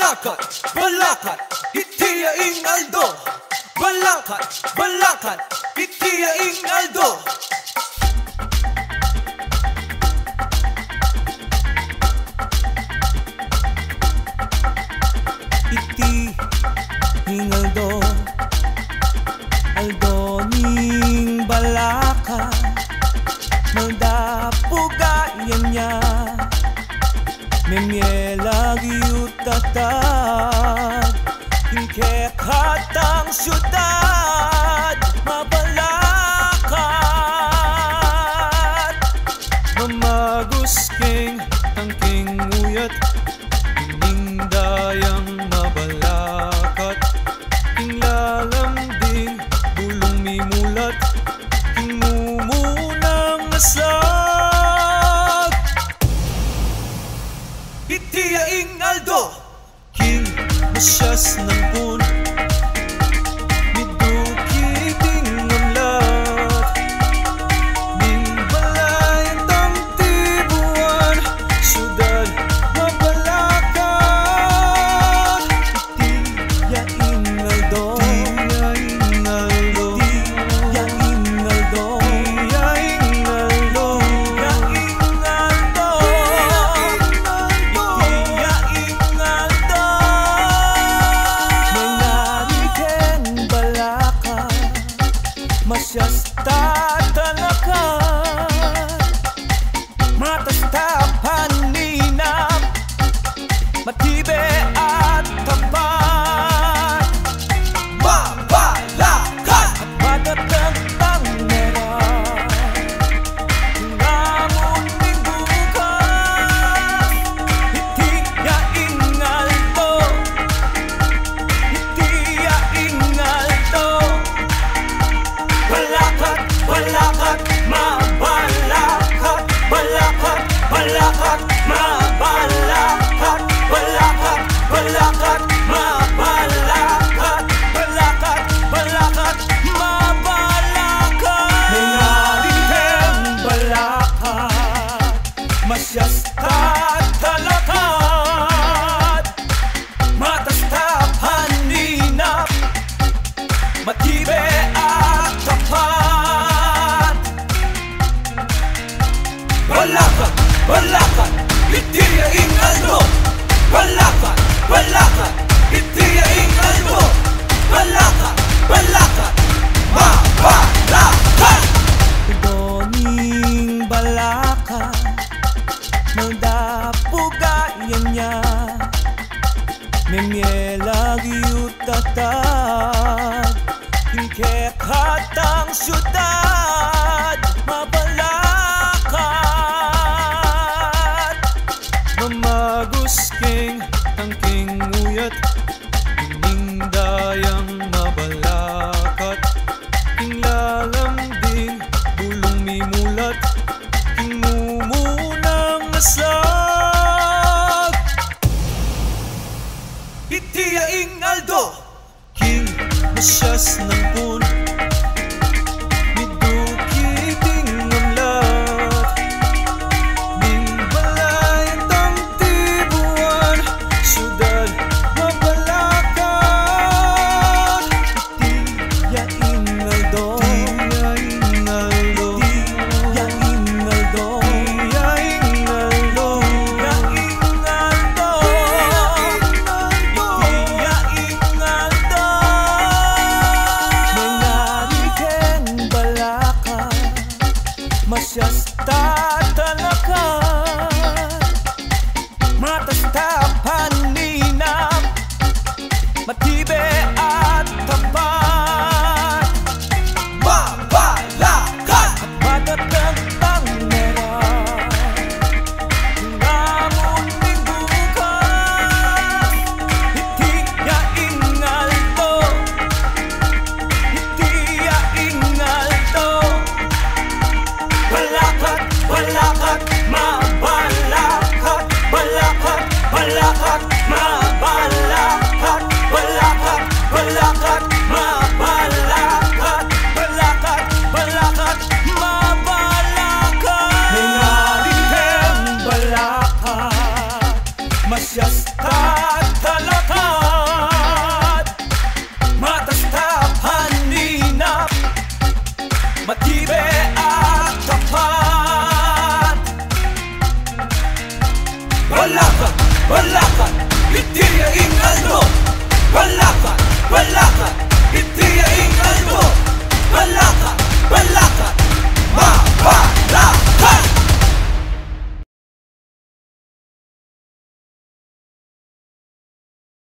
balakat, balakat, itiya ing Aldo. Balakat, balakat, itiya ing Aldo. Iti ing Aldo, Aldo ning balakat, maldapugayan niya. Memye lagi utatag, hingke katang syudad, mabalakat. Mamagusking tangking uyat, ining dayang mabalakat. King lalambing, bulong mimulat, king mumunang nasag. Itiya ing Aldo, king masyas ng pun, miduki ding amlat, ning balayan tang tibuan, syudad mabalakat. Itiya ing Aldo, itiya ing Aldo, itiya ing Aldo, itiya ing Aldo, itiya ing Aldo. Masyasta talakan, matasta paninap, matibe at tapat. Mabalakat at matatagtang nera, ngamuning bukas. Itiya ing Aldo, itiya ing Aldo. Balakat, balakat, mabalakat, balakat, balakat, mabalakat, balakat, balakat, mabalakat, balakat, balakat, mabalakat. Nangariheng balakat, masyasta talakat, matasta paninap, matibe at tapat. Balakat, balakat, itiya ing Aldo. Balakat, balakat, itiya ing Aldo. Balakat, balakat, mabalakat. Doning balakat, maldapugayan niya. Memye lagi utatag, hingke katang syudad, mabalakat. Mamagusking tangking uyat, ining dayang mabalakat. King lalambing, bulong mimulat, king mumunang nasag. Itiya ing Aldo, king masyas ng pun, miduki ding amlat, ning balayan tang tibuan, syudad mabalakat. Itiya ing Aldo, itiya ing Aldo, itiya ing Aldo, itiya ing Aldo, itiya ing Aldo, itiya ing Aldo. Nangariheng balakat, masyasta talakan, matasta paninap, matibe at tapat. Mabalakat at matatagtang nera, ngamuning bukas. Itiya ing Aldo, itiya ing Aldo. Balakat, balakat. Balakan, balakan, Itia ing Aldo. Balakan, balakan, Itia ing Aldo.